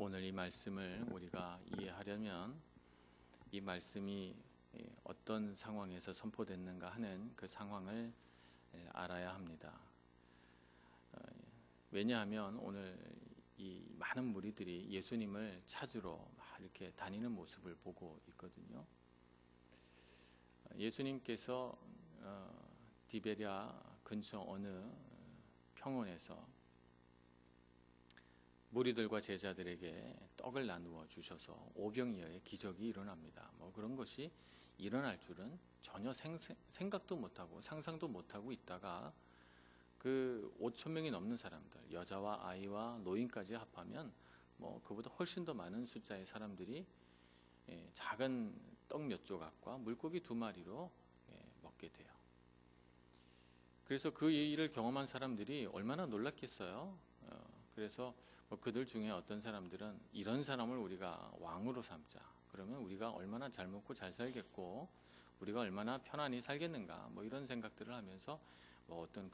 오늘 이 말씀을 우리가 이해하려면 이 말씀이 어떤 상황에서 선포됐는가 하는 그 상황을 알아야 합니다. 왜냐하면 오늘 이 많은 무리들이 예수님을 찾으러 막 이렇게 다니는 모습을 보고 있거든요. 예수님께서 디베랴 근처 어느 평원에서 무리들과 제자들에게 떡을 나누어 주셔서 오병이어의 기적이 일어납니다. 그런 것이 일어날 줄은 전혀 생각도 못하고 상상도 못하고 있다가 그 5천 명이 넘는 사람들, 여자와 아이와 노인까지 합하면 그보다 훨씬 더 많은 숫자의 사람들이 작은 떡 몇 조각과 물고기 2마리로 먹게 돼요. 그래서 그 일을 경험한 사람들이 얼마나 놀랐겠어요. 그래서 그들 중에 어떤 사람들은 이런 사람을 우리가 왕으로 삼자. 그러면 우리가 얼마나 잘 먹고 잘 살겠고 우리가 얼마나 편안히 살겠는가. 이런 생각들을 하면서 어떤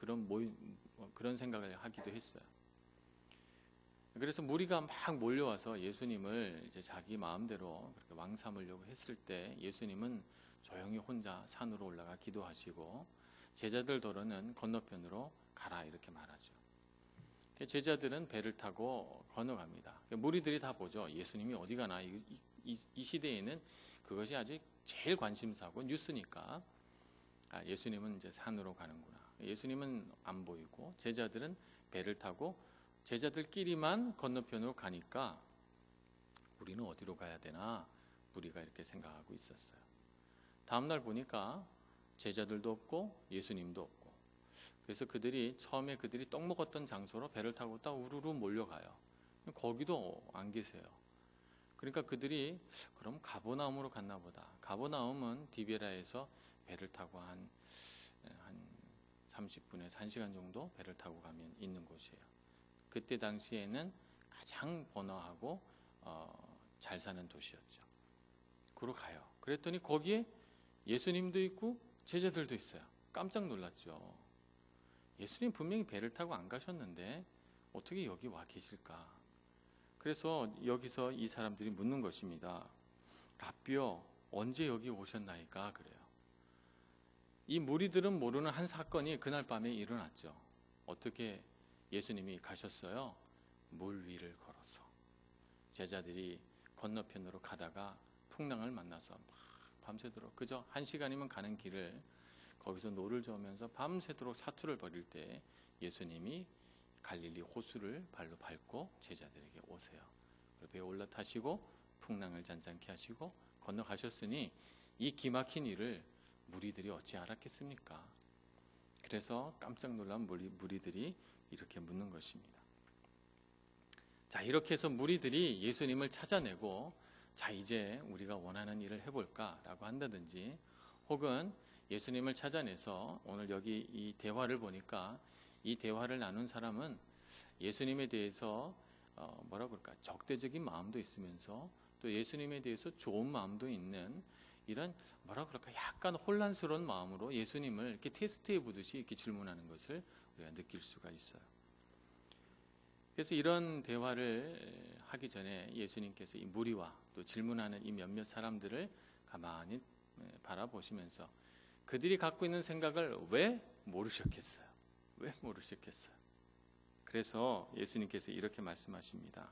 그런 생각을 하기도 했어요. 그래서 무리가 막 몰려와서 예수님을 이제 자기 마음대로 그렇게 왕 삼으려고 했을 때 예수님은 조용히 혼자 산으로 올라가 기도하시고 제자들더러는 건너편으로 가라 이렇게 말하죠. 제자들은 배를 타고 건너갑니다. 무리들이 다 보죠. 예수님이 어디 가나. 이 시대에는 그것이 아직 제일 관심사고 뉴스니까 예수님은 이제 산으로 가는구나. 예수님은 안 보이고 제자들은 배를 타고 제자들끼리만 건너편으로 가니까 우리는 어디로 가야 되나 무리가 이렇게 생각하고 있었어요. 다음날 보니까 제자들도 없고 예수님도 없고 그래서 처음에 그들이 떡 먹었던 장소로 배를 타고 딱 우르르 몰려가요. 거기도 안 계세요. 그러니까 그들이 그럼 가버나움으로 갔나 보다. 가버나움은 디베랴에서 배를 타고 한 30분에서 1시간 정도 배를 타고 가면 있는 곳이에요. 그때 당시에는 가장 번화하고 잘 사는 도시였죠. 그로 가요. 그랬더니 거기에 예수님도 있고 제자들도 있어요. 깜짝 놀랐죠. 예수님 분명히 배를 타고 안 가셨는데 어떻게 여기 와 계실까? 그래서 여기서 이 사람들이 묻는 것입니다. 라삐요, 언제 여기 오셨나이까? 그래요. 이 무리들은 모르는 한 사건이 그날 밤에 일어났죠. 어떻게 예수님이 가셨어요? 물 위를 걸어서. 제자들이 건너편으로 가다가 풍랑을 만나서 막 밤새도록 그저 1시간이면 가는 길을 거기서 노를 저으면서 밤새도록 사투를 벌일 때 예수님이 갈릴리 호수를 발로 밟고 제자들에게 오세요. 배에 올라타시고 풍랑을 잔잔케 하시고 건너가셨으니 이 기막힌 일을 무리들이 어찌 알았겠습니까? 그래서 깜짝 놀란 무리들이 이렇게 묻는 것입니다. 자, 이렇게 해서 무리들이 예수님을 찾아내고 자, 이제 우리가 원하는 일을 해볼까라고 한다든지 혹은 예수님을 찾아내서 오늘 여기 이 대화를 보니까 이 대화를 나눈 사람은 예수님에 대해서 적대적인 마음도 있으면서 또 예수님에 대해서 좋은 마음도 있는 이런 약간 혼란스러운 마음으로 예수님을 이렇게 테스트해 보듯이 이렇게 질문하는 것을 우리가 느낄 수가 있어요. 그래서 이런 대화를 하기 전에 예수님께서 이 무리와 또 질문하는 이 몇몇 사람들을 가만히 바라보시면서 그들이 갖고 있는 생각을 왜 모르셨겠어요? 왜 모르셨겠어요? 그래서 예수님께서 이렇게 말씀하십니다.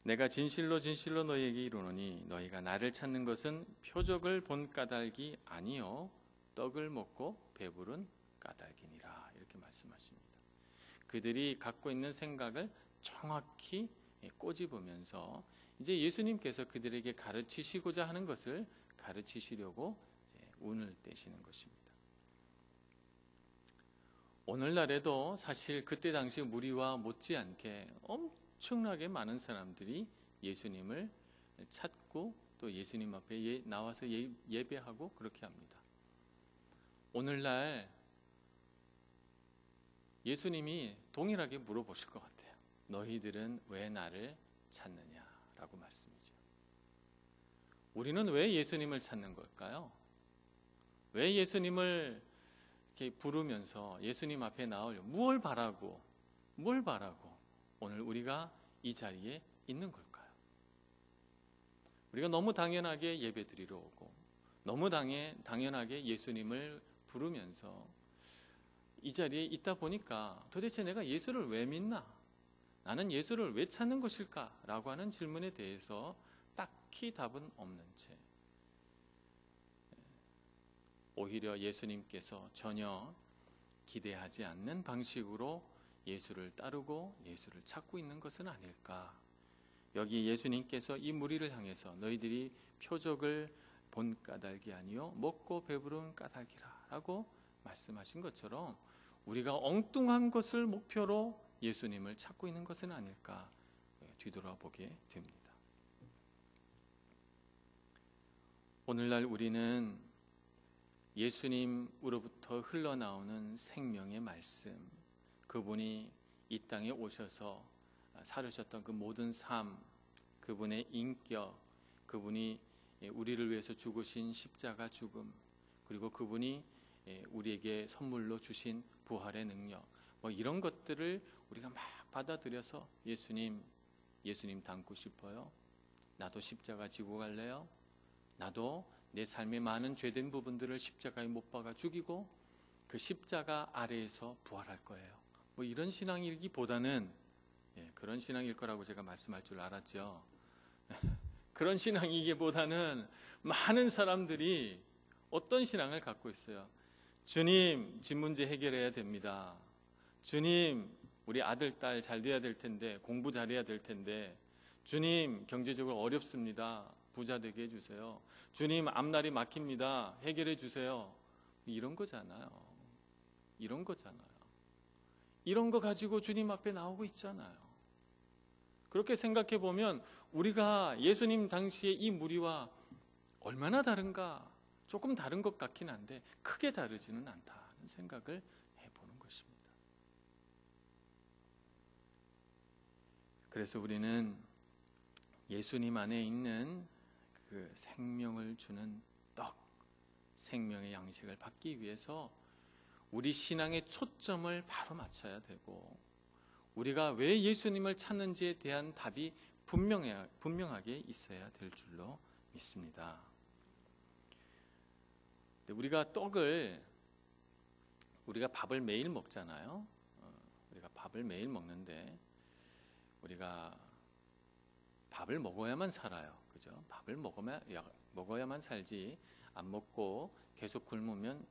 내가 진실로 진실로 너희에게 이르노니 너희가 나를 찾는 것은 표적을 본 까닭이 아니요 떡을 먹고 배부른 까닭이니라 이렇게 말씀하십니다. 그들이 갖고 있는 생각을 정확히 꼬집으면서 이제 예수님께서 그들에게 가르치시고자 하는 것을 가르치시려고 운을 떼시는 것입니다. 오늘날에도 사실 그때 당시 무리와 못지않게 엄청나게 많은 사람들이 예수님을 찾고 또 예수님 앞에 나와서 예배하고 그렇게 합니다. 오늘날 예수님이 동일하게 물어보실 것 같아요. 너희들은 왜 나를 찾느냐라고 말씀이죠. 우리는 왜 예수님을 찾는 걸까요? 왜 예수님을 이렇게 부르면서 예수님 앞에 나오려 뭘 바라고 오늘 우리가 이 자리에 있는 걸까요? 우리가 너무 당연하게 예배 드리러 오고 너무 당연하게 예수님을 부르면서 이 자리에 있다 보니까 도대체 내가 예수를 왜 믿나? 나는 예수를 왜 찾는 것일까? 라고 하는 질문에 대해서 딱히 답은 없는 채 오히려 예수님께서 전혀 기대하지 않는 방식으로 예수를 따르고 예수를 찾고 있는 것은 아닐까. 여기 예수님께서 이 무리를 향해서 너희들이 표적을 본 까닭이 아니요 먹고 배부른 까닭이라 라고 말씀하신 것처럼 우리가 엉뚱한 것을 목표로 예수님을 찾고 있는 것은 아닐까 뒤돌아보게 됩니다. 오늘날 우리는 예수님으로부터 흘러나오는 생명의 말씀, 그분이 이 땅에 오셔서 살으셨던 그 모든 삶, 그분의 인격, 그분이 우리를 위해서 죽으신 십자가 죽음, 그리고 그분이 우리에게 선물로 주신 부활의 능력, 이런 것들을 우리가 막 받아들여서 예수님 닮고 싶어요. 나도 십자가 지고 갈래요. 나도 내 삶의 많은 죄된 부분들을 십자가에 못 박아 죽이고 그 십자가 아래에서 부활할 거예요. 이런 신앙이기보다는 그런 신앙일 거라고 제가 말씀할 줄 알았죠. 그런 신앙이기보다는 많은 사람들이 어떤 신앙을 갖고 있어요. 주님, 집 문제 해결해야 됩니다. 주님, 우리 아들, 딸 잘 돼야 될 텐데, 공부 잘해야 될 텐데, 주님, 경제적으로 어렵습니다. 부자 되게 해주세요. 주님, 앞날이 막힙니다. 해결해 주세요. 이런 거잖아요. 이런 거 가지고 주님 앞에 나오고 있잖아요. 그렇게 생각해 보면 우리가 예수님 당시에 이 무리와 얼마나 다른가? 조금 다른 것 같긴 한데 크게 다르지는 않다는 생각을 해보는 것입니다. 그래서 우리는 예수님 안에 있는 그 생명을 주는 떡, 생명의 양식을 받기 위해서 우리 신앙의 초점을 바로 맞춰야 되고 우리가 왜 예수님을 찾는지에 대한 답이 분명하게 있어야 될 줄로 믿습니다. 우리가 밥을 매일 먹잖아요. 우리가 밥을 매일 먹는데 우리가 밥을 먹어야만 살아요. 그죠? 밥을 먹어야만 살지 안 먹고 계속 굶으면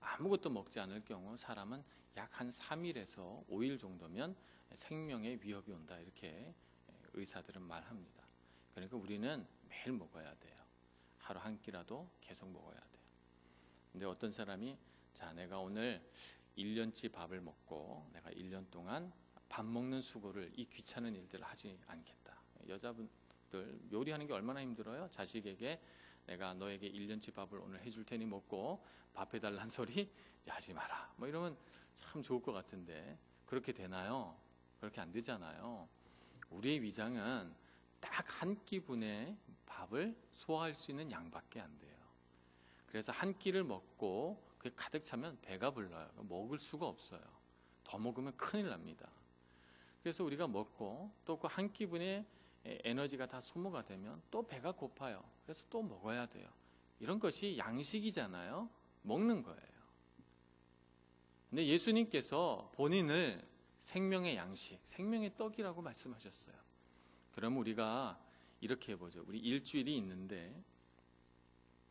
아무것도 먹지 않을 경우 사람은 약 한 3일에서 5일 정도면 생명의 위협이 온다 이렇게 의사들은 말합니다. 그러니까 우리는 매일 먹어야 돼요. 하루 한 끼라도 계속 먹어야 돼요. 근데 어떤 사람이 내가 오늘 1년치 밥을 먹고 내가 1년 동안 밥 먹는 수고를 이 귀찮은 일들을 하지 않겠다. 여자분들 요리하는 게 얼마나 힘들어요? 자식에게 내가 너에게 1년치 밥을 오늘 해줄 테니 먹고 밥 해달라는 소리 하지 마라. 이러면 참 좋을 것 같은데 그렇게 되나요? 그렇게 안 되잖아요. 우리의 위장은 딱 한 끼분의 밥을 소화할 수 있는 양밖에 안 돼요. 그래서 한 끼를 먹고 그게 가득 차면 배가 불러요. 먹을 수가 없어요. 더 먹으면 큰일 납니다. 그래서 우리가 먹고 또 그 한 끼분의 에너지가 다 소모가 되면 또 배가 고파요. 그래서 또 먹어야 돼요. 이런 것이 양식이잖아요. 먹는 거예요. 근데 예수님께서 본인을 생명의 양식, 생명의 떡이라고 말씀하셨어요. 그럼 우리가 이렇게 해보죠. 우리 일주일이 있는데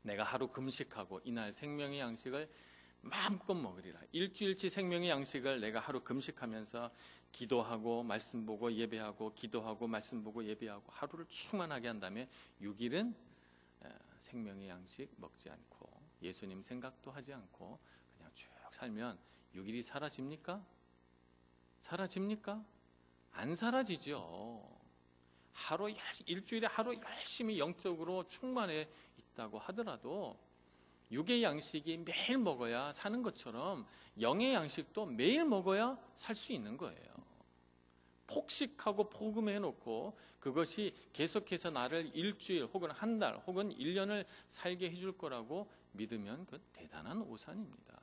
내가 하루 금식하고 이날 생명의 양식을 마음껏 먹으리라. 일주일치 생명의 양식을 내가 하루 금식하면서 기도하고 말씀 보고 예배하고 기도하고 말씀 보고 예배하고 하루를 충만하게 한 다음에 6일은 생명의 양식 먹지 않고 예수님 생각도 하지 않고 그냥 쭉 살면 6일이 사라집니까? 사라집니까? 안 사라지죠. 일주일에 하루 열심히 영적으로 충만해 있다고 하더라도 육의 양식이 매일 먹어야 사는 것처럼 영의 양식도 매일 먹어야 살 수 있는 거예요. 폭식하고 포금해 놓고 그것이 계속해서 나를 일주일 혹은 한 달 혹은 1년을 살게 해줄 거라고 믿으면 그 대단한 오산입니다.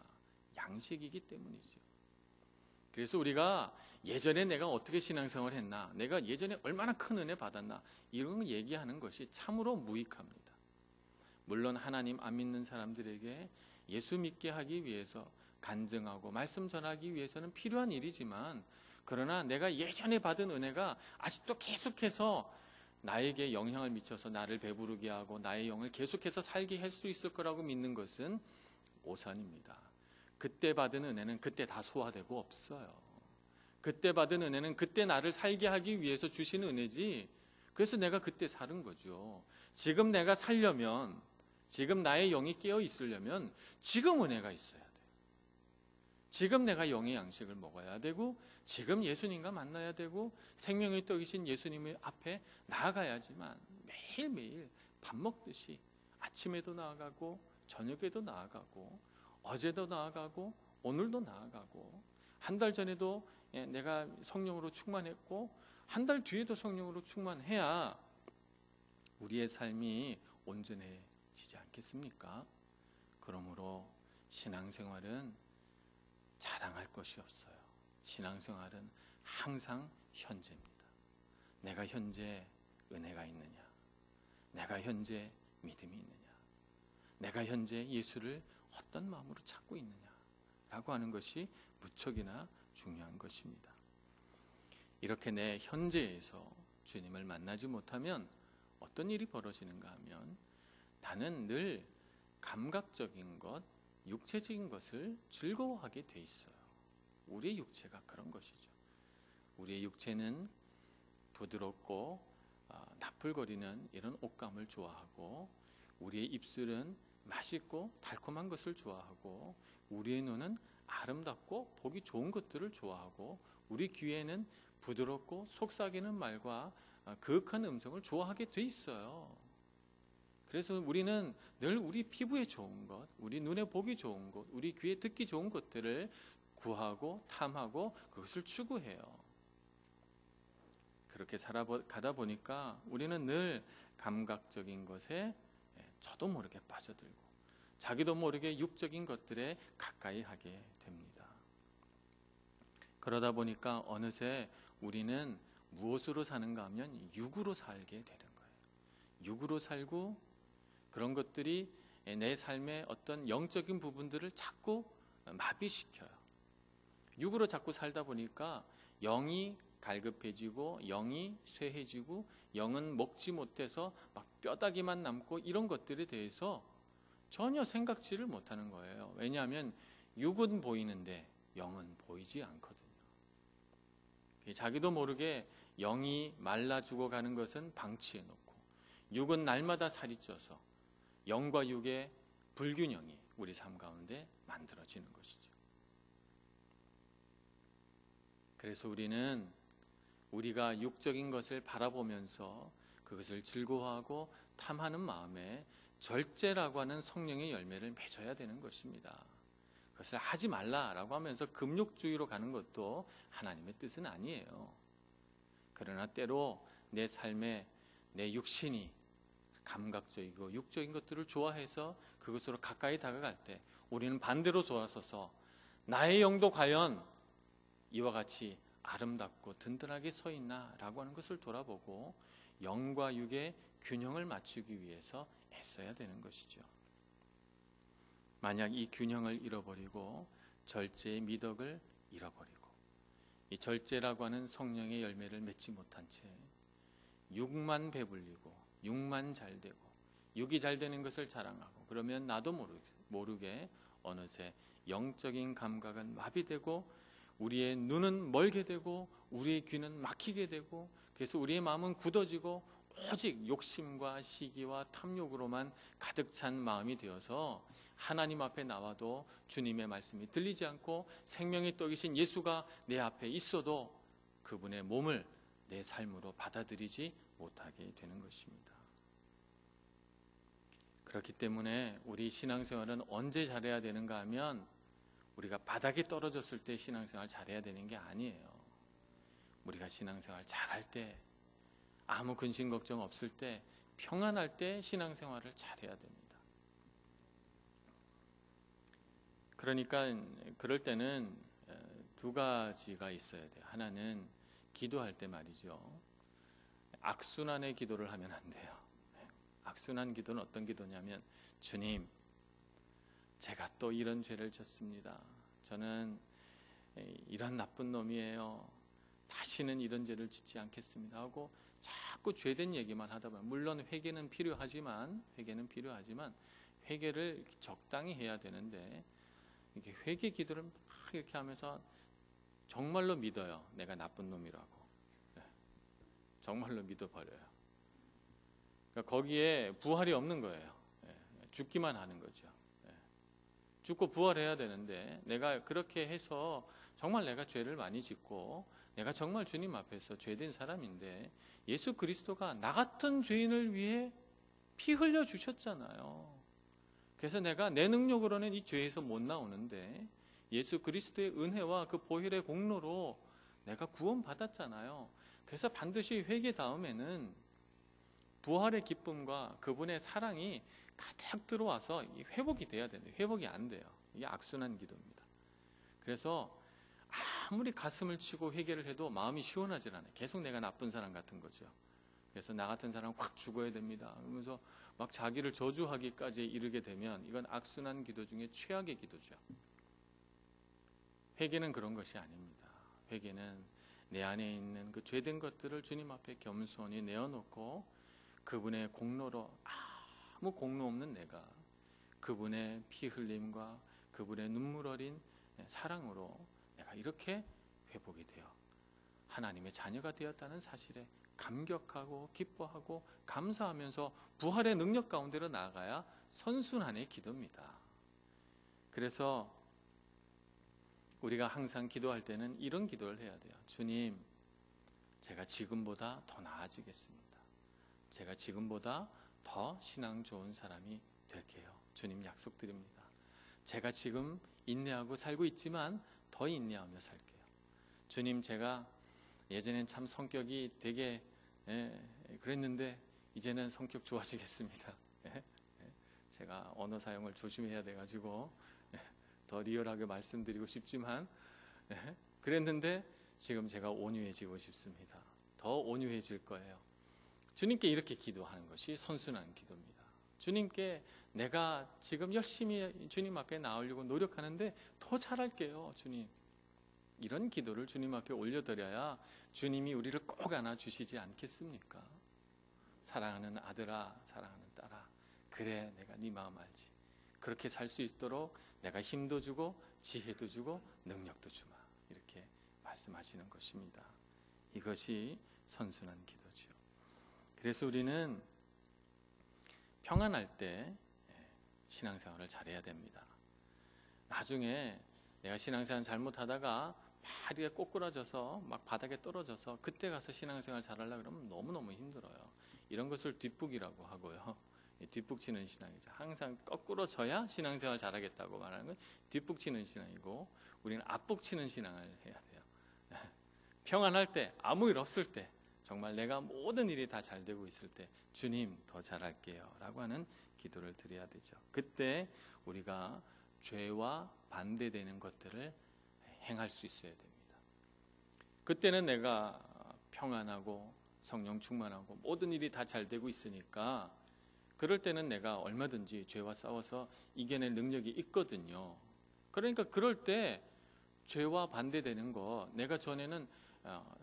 양식이기 때문이죠. 그래서 우리가 예전에 내가 어떻게 신앙생활을 했나, 내가 예전에 얼마나 큰 은혜 받았나, 이런 걸 얘기하는 것이 참으로 무익합니다. 물론 하나님 안 믿는 사람들에게 예수 믿게 하기 위해서 간증하고 말씀 전하기 위해서는 필요한 일이지만, 그러나 내가 예전에 받은 은혜가 아직도 계속해서 나에게 영향을 미쳐서 나를 배부르게 하고 나의 영을 계속해서 살게 할 수 있을 거라고 믿는 것은 오산입니다. 그때 받은 은혜는 그때 다 소화되고 없어요. 그때 받은 은혜는 그때 나를 살게 하기 위해서 주신 은혜지, 그래서 내가 그때 사는 거죠. 지금 내가 살려면, 지금 나의 영이 깨어 있으려면 지금 은혜가 있어야 돼요. 지금 내가 영의 양식을 먹어야 되고, 지금 예수님과 만나야 되고, 생명의 떡이신 예수님의 앞에 나아가야지만 매일매일 밥 먹듯이 아침에도 나아가고 저녁에도 나아가고 어제도 나아가고 오늘도 나아가고, 한 달 전에도 내가 성령으로 충만했고 한 달 뒤에도 성령으로 충만해야 우리의 삶이 온전해지지 않겠습니까? 그러므로 신앙생활은 자랑할 것이 없어요. 신앙생활은 항상 현재입니다. 내가 현재 은혜가 있느냐, 내가 현재 믿음이 있느냐, 내가 현재 예수를 어떤 마음으로 찾고 있느냐 라고 하는 것이 무척이나 중요한 것입니다. 이렇게 내 현재에서 주님을 만나지 못하면 어떤 일이 벌어지는가 하면, 나는 늘 감각적인 것, 육체적인 것을 즐거워하게 돼 있어요. 우리의 육체가 그런 것이죠. 우리의 육체는 부드럽고 나풀거리는 이런 옷감을 좋아하고, 우리의 입술은 맛있고 달콤한 것을 좋아하고, 우리의 눈은 아름답고 보기 좋은 것들을 좋아하고, 우리 귀에는 부드럽고 속삭이는 말과 그윽한 음성을 좋아하게 돼 있어요. 그래서 우리는 늘 우리 피부에 좋은 것, 우리 눈에 보기 좋은 것, 우리 귀에 듣기 좋은 것들을 구하고 탐하고 그것을 추구해요. 그렇게 살아가다 보니까 우리는 늘 감각적인 것에 저도 모르게 빠져들고 자기도 모르게 육적인 것들에 가까이 하게 됩니다. 그러다 보니까 어느새 우리는 무엇으로 사는가 하면 육으로 살게 되는 거예요. 육으로 살고, 그런 것들이 내 삶의 어떤 영적인 부분들을 자꾸 마비시켜요. 육으로 자꾸 살다 보니까 영이 갈급해지고 영이 쇠해지고 영은 먹지 못해서 막 뼈다귀만 남고, 이런 것들에 대해서 전혀 생각지를 못하는 거예요. 왜냐하면 육은 보이는데 영은 보이지 않거든요. 자기도 모르게 영이 말라 죽어가는 것은 방치해 놓고, 육은 날마다 살이 쪄서 영과 육의 불균형이 우리 삶 가운데 만들어지는 것이죠. 그래서 우리가 육적인 것을 바라보면서 그것을 즐거워하고 탐하는 마음에 절제라고 하는 성령의 열매를 맺어야 되는 것입니다. 그것을 하지 말라라고 하면서 금욕주의로 가는 것도 하나님의 뜻은 아니에요. 그러나 때로 내 삶에 내 육신이 감각적이고 육적인 것들을 좋아해서 그것으로 가까이 다가갈 때, 우리는 반대로 돌아서서 나의 영도 과연 이와 같이 아름답고 든든하게 서 있나 라고 하는 것을 돌아보고 영과 육의 균형을 맞추기 위해서 애써야 되는 것이죠. 만약 이 균형을 잃어버리고 절제의 미덕을 잃어버리고 이 절제라고 하는 성령의 열매를 맺지 못한 채 육만 배불리고 육만 잘 되고 육이 잘 되는 것을 자랑하고, 그러면 나도 모르게 어느새 영적인 감각은 마비되고 우리의 눈은 멀게 되고 우리의 귀는 막히게 되고, 그래서 우리의 마음은 굳어지고 오직 욕심과 시기와 탐욕으로만 가득 찬 마음이 되어서 하나님 앞에 나와도 주님의 말씀이 들리지 않고, 생명의 떡이신 예수가 내 앞에 있어도 그분의 몸을 내 삶으로 받아들이지 못하게 되는 것입니다. 그렇기 때문에 우리 신앙생활은 언제 잘해야 되는가 하면, 우리가 바닥에 떨어졌을 때 신앙생활 잘해야 되는 게 아니에요. 우리가 신앙생활 잘할 때, 아무 근심 걱정 없을 때, 평안할 때 신앙생활을 잘해야 됩니다. 그러니까 그럴 때는 두 가지가 있어야 돼요. 하나는 기도할 때 말이죠. 악순환의 기도를 하면 안 돼요. 악순환 기도는 어떤 기도냐면, 주님, 제가 또 이런 죄를 졌습니다. 저는 이런 나쁜 놈이에요. 다시는 이런 죄를 짓지 않겠습니다 하고 자꾸 죄된 얘기만 하다 보면, 물론 회개는 필요하지만 회개를 적당히 해야 되는데, 이렇게 회개 기도를 막 이렇게 하면서 정말로 믿어요. 내가 나쁜 놈이라고. 정말로 믿어버려요. 그러니까 거기에 부활이 없는 거예요. 죽기만 하는 거죠. 죽고 부활해야 되는데, 내가 그렇게 해서 정말 내가 죄를 많이 짓고 내가 정말 주님 앞에서 죄된 사람인데, 예수 그리스도가 나 같은 죄인을 위해 피 흘려 주셨잖아요. 그래서 내가 내 능력으로는 이 죄에서 못 나오는데, 예수 그리스도의 은혜와 그 보혈의 공로로 내가 구원받았잖아요. 그래서 반드시 회개 다음에는 부활의 기쁨과 그분의 사랑이 가득 들어와서 회복이 돼야 되는데, 회복이 안 돼요. 이게 악순환 기도입니다. 그래서 아무리 가슴을 치고 회개를 해도 마음이 시원하지 않아요. 계속 내가 나쁜 사람 같은 거죠. 그래서 나 같은 사람은 확 죽어야 됩니다. 그러면서 막 자기를 저주하기까지 이르게 되면, 이건 악순환 기도 중에 최악의 기도죠. 회개는 그런 것이 아닙니다. 회개는 내 안에 있는 그 죄된 것들을 주님 앞에 겸손히 내어놓고, 그분의 공로로, 아무 공로 없는 내가 그분의 피 흘림과 그분의 눈물 어린 사랑으로 내가 이렇게 회복이 되어 하나님의 자녀가 되었다는 사실에 감격하고 기뻐하고 감사하면서 부활의 능력 가운데로 나아가야 선순환의 기도입니다. 그래서 우리가 항상 기도할 때는 이런 기도를 해야 돼요. 주님, 제가 지금보다 더 나아지겠습니다. 제가 지금보다 더 신앙 좋은 사람이 될게요. 주님 약속드립니다. 제가 지금 인내하고 살고 있지만 더 인내하며 살게요. 주님, 제가 예전엔 참 성격이 되게 그랬는데 이제는 성격 좋아지겠습니다. 제가 언어 사용을 조심해야 돼가지고 더 리얼하게 말씀드리고 싶지만, 그랬는데 지금 제가 온유해지고 싶습니다. 더 온유해질 거예요. 주님께 이렇게 기도하는 것이 선순환 기도입니다. 주님께 내가 지금 열심히 주님 앞에 나오려고 노력하는데 더 잘할게요, 주님. 이런 기도를 주님 앞에 올려드려야 주님이 우리를 꼭 안아주시지 않겠습니까? 사랑하는 아들아, 사랑하는 딸아, 그래, 내가 네 마음 알지. 그렇게 살 수 있도록 내가 힘도 주고 지혜도 주고 능력도 주마. 이렇게 말씀하시는 것입니다. 이것이 선순환 기도죠. 그래서 우리는 평안할 때 신앙생활을 잘해야 됩니다. 나중에 내가 신앙생활 잘못하다가 막 이렇게 꼬꾸라져서 막 바닥에 떨어져서 그때 가서 신앙생활 잘하려고 그러면 너무너무 힘들어요. 이런 것을 뒷북이라고 하고요. 뒷북치는 신앙이죠. 항상 거꾸로 져야 신앙생활 잘하겠다고 말하는 건 뒷북치는 신앙이고, 우리는 앞북치는 신앙을 해야 돼요. 평안할 때, 아무 일 없을 때, 정말 내가 모든 일이 다 잘 되고 있을 때, 주님 더 잘할게요 라고 하는 기도를 드려야 되죠. 그때 우리가 죄와 반대되는 것들을 행할 수 있어야 됩니다. 그때는 내가 평안하고 성령 충만하고 모든 일이 다 잘 되고 있으니까, 그럴 때는 내가 얼마든지 죄와 싸워서 이겨낼 능력이 있거든요. 그러니까 그럴 때 죄와 반대되는 거, 내가 전에는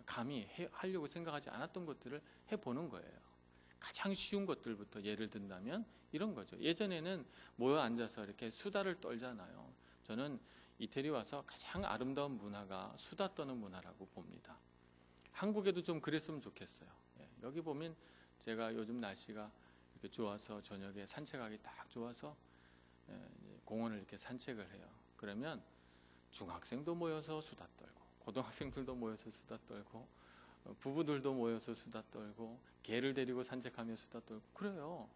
감히 하려고 생각하지 않았던 것들을 해보는 거예요. 가장 쉬운 것들부터 예를 든다면 이런 거죠. 예전에는 모여 앉아서 이렇게 수다를 떨잖아요. 저는 이태리 와서 가장 아름다운 문화가 수다 떠는 문화라고 봅니다. 한국에도 좀 그랬으면 좋겠어요. 여기 보면 제가 요즘 날씨가 이렇게 좋아서 저녁에 산책하기 딱 좋아서 공원을 이렇게 산책을 해요. 그러면 중학생도 모여서 수다 떨고, 고등학생들도 모여서 수다 떨고, 부부들도 모여서 수다 떨고, 개를 데리고 산책하며 수다 떨고 그래요.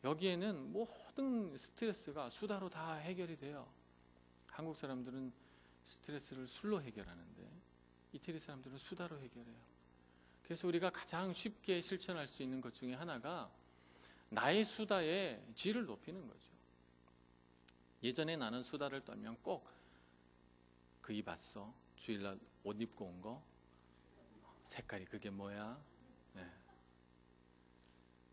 여기에는 모든 스트레스가 수다로 다 해결이 돼요. 한국 사람들은 스트레스를 술로 해결하는데 이태리 사람들은 수다로 해결해요. 그래서 우리가 가장 쉽게 실천할 수 있는 것 중에 하나가 나의 수다의 질을 높이는 거죠. 예전에 나는 수다를 떨면 꼭 그이 봤어? 주일날 옷 입고 온 거? 색깔이 그게 뭐야? 네.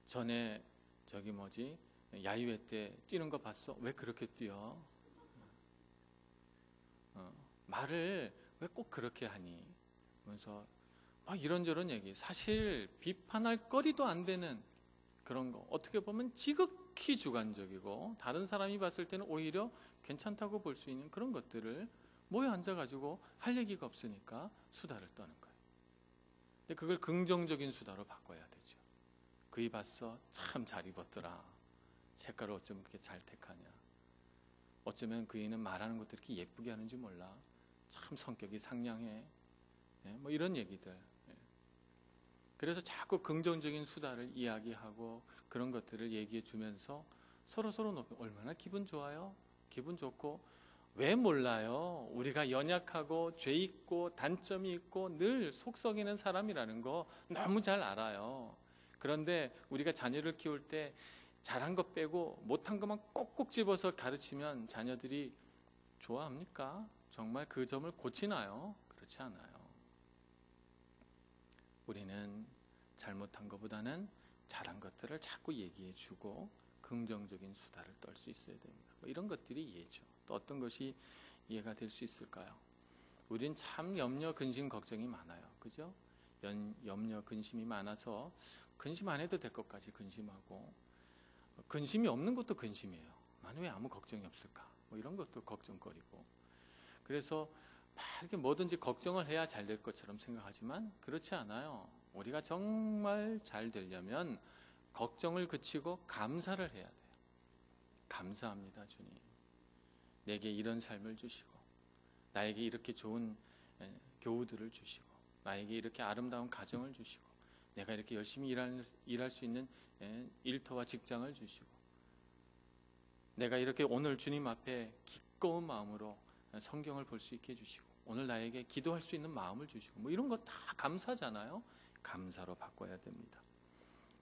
전에 저기 뭐지? 야유회 때 뛰는 거 봤어? 왜 그렇게 뛰어? 말을 왜 꼭 그렇게 하니? 그래서 막 이런저런 얘기, 사실 비판할 거리도 안 되는 그런 거, 어떻게 보면 지극히 주관적이고 다른 사람이 봤을 때는 오히려 괜찮다고 볼 수 있는 그런 것들을 모여 앉아가지고 할 얘기가 없으니까 수다를 떠는 거예요. 근데 그걸 긍정적인 수다로 바꿔야 되죠. 그이 봤어? 참 잘 입었더라. 색깔을 어쩜 그렇게 잘 택하냐. 어쩌면 그이는 말하는 것도 이렇게 예쁘게 하는지 몰라. 참 성격이 상냥해. 뭐 이런 얘기들. 그래서 자꾸 긍정적인 수다를 이야기하고 그런 것들을 얘기해 주면서 서로 얼마나 기분 좋아요? 기분 좋고, 왜 몰라요? 우리가 연약하고 죄 있고 단점이 있고 늘 속 썩이는 사람이라는 거 너무 잘 알아요. 그런데 우리가 자녀를 키울 때 잘한 것 빼고 못한 것만 꼭꼭 집어서 가르치면 자녀들이 좋아합니까? 정말 그 점을 고치나요? 그렇지 않아요. 우리는 잘못한 것보다는 잘한 것들을 자꾸 얘기해 주고 긍정적인 수다를 떨 수 있어야 됩니다. 뭐 이런 것들이 이해죠. 또 어떤 것이 이해가 될 수 있을까요? 우린 참 염려, 근심, 걱정이 많아요. 그죠? 염려, 근심이 많아서 근심 안 해도 될 것까지 근심하고, 근심이 없는 것도 근심이에요. 나는 왜 아무 걱정이 없을까? 뭐 이런 것도 걱정거리고. 그래서 막 이렇게 뭐든지 걱정을 해야 잘 될 것처럼 생각하지만 그렇지 않아요. 우리가 정말 잘 되려면 걱정을 그치고 감사를 해야 돼요. 감사합니다, 주님. 내게 이런 삶을 주시고, 나에게 이렇게 좋은 교우들을 주시고, 나에게 이렇게 아름다운 가정을 주시고, 내가 이렇게 열심히 일할 수 있는 일터와 직장을 주시고, 내가 이렇게 오늘 주님 앞에 기꺼운 마음으로 성경을 볼 수 있게 해주시고, 오늘 나에게 기도할 수 있는 마음을 주시고, 뭐 이런 거 다 감사잖아요. 감사로 바꿔야 됩니다.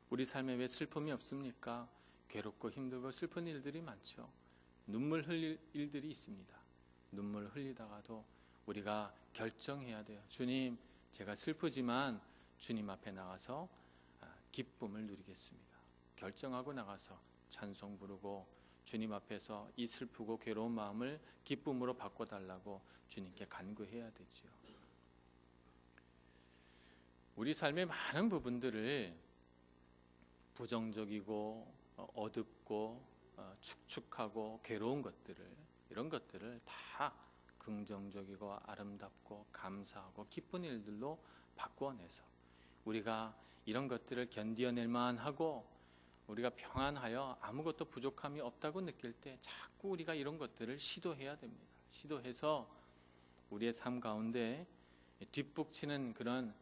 우리 삶에 왜 슬픔이 없습니까? 괴롭고 힘들고 슬픈 일들이 많죠. 눈물 흘릴 일들이 있습니다. 눈물 흘리다가도 우리가 결정해야 돼요. 주님, 제가 슬프지만 주님 앞에 나가서 기쁨을 누리겠습니다. 결정하고 나가서 찬송 부르고 주님 앞에서 이 슬프고 괴로운 마음을 기쁨으로 바꿔달라고 주님께 간구해야 되죠. 우리 삶의 많은 부분들을 부정적이고 어둡고 축축하고 괴로운 것들을, 이런 것들을 다 긍정적이고 아름답고 감사하고 기쁜 일들로 바꿔내서 우리가 이런 것들을 견뎌낼 만하고 우리가 평안하여 아무것도 부족함이 없다고 느낄 때 자꾸 우리가 이런 것들을 시도해야 됩니다. 시도해서 우리의 삶 가운데 뒷북치는 그런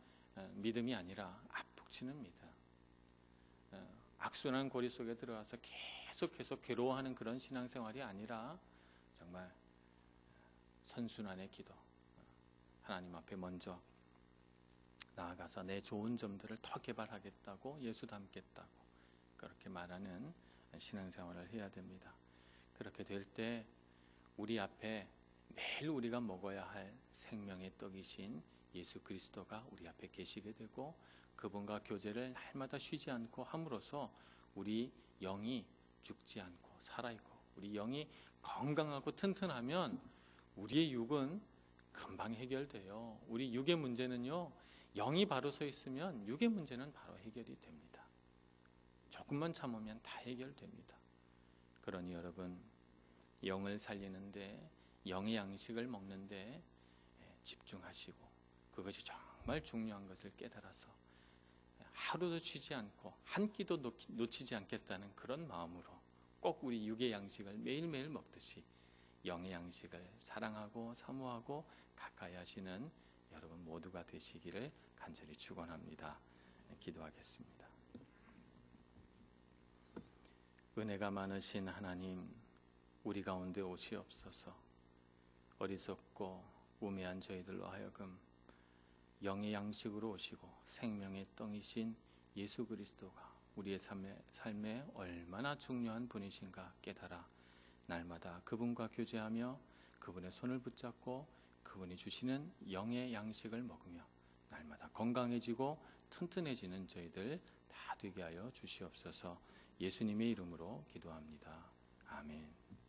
믿음이 아니라 앞북치는 믿음, 악순환 고리 속에 들어가서 계속해서 괴로워하는 그런 신앙생활이 아니라 정말 선순환의 기도, 하나님 앞에 먼저 나아가서 내 좋은 점들을 더 개발하겠다고, 예수 닮겠다고 그렇게 말하는 신앙생활을 해야 됩니다. 그렇게 될 때 우리 앞에 매일 우리가 먹어야 할 생명의 떡이신 예수 그리스도가 우리 앞에 계시게 되고, 그분과 교제를 날마다 쉬지 않고 함으로써 우리 영이 죽지 않고 살아있고 우리 영이 건강하고 튼튼하면 우리의 육은 금방 해결돼요. 우리 육의 문제는요, 영이 바로 서 있으면 육의 문제는 바로 해결이 됩니다. 조금만 참으면 다 해결됩니다. 그러니 여러분, 영을 살리는데, 영의 양식을 먹는데 집중하시고, 그것이 정말 중요한 것을 깨달아서 하루도 쉬지 않고 한 끼도 놓치지 않겠다는 그런 마음으로 꼭 우리 육의 양식을 매일매일 먹듯이 영의 양식을 사랑하고 사모하고 가까이 하시는 여러분 모두가 되시기를 간절히 축원합니다. 기도하겠습니다. 은혜가 많으신 하나님, 우리 가운데 오시옵소서. 어리석고 우매한 저희들로 하여금 영의 양식으로 오시고 생명의 떡이신 예수 그리스도가 우리의 삶에 얼마나 중요한 분이신가 깨달아 날마다 그분과 교제하며 그분의 손을 붙잡고 그분이 주시는 영의 양식을 먹으며 날마다 건강해지고 튼튼해지는 저희들 다 되게 하여 주시옵소서. 예수님의 이름으로 기도합니다. 아멘.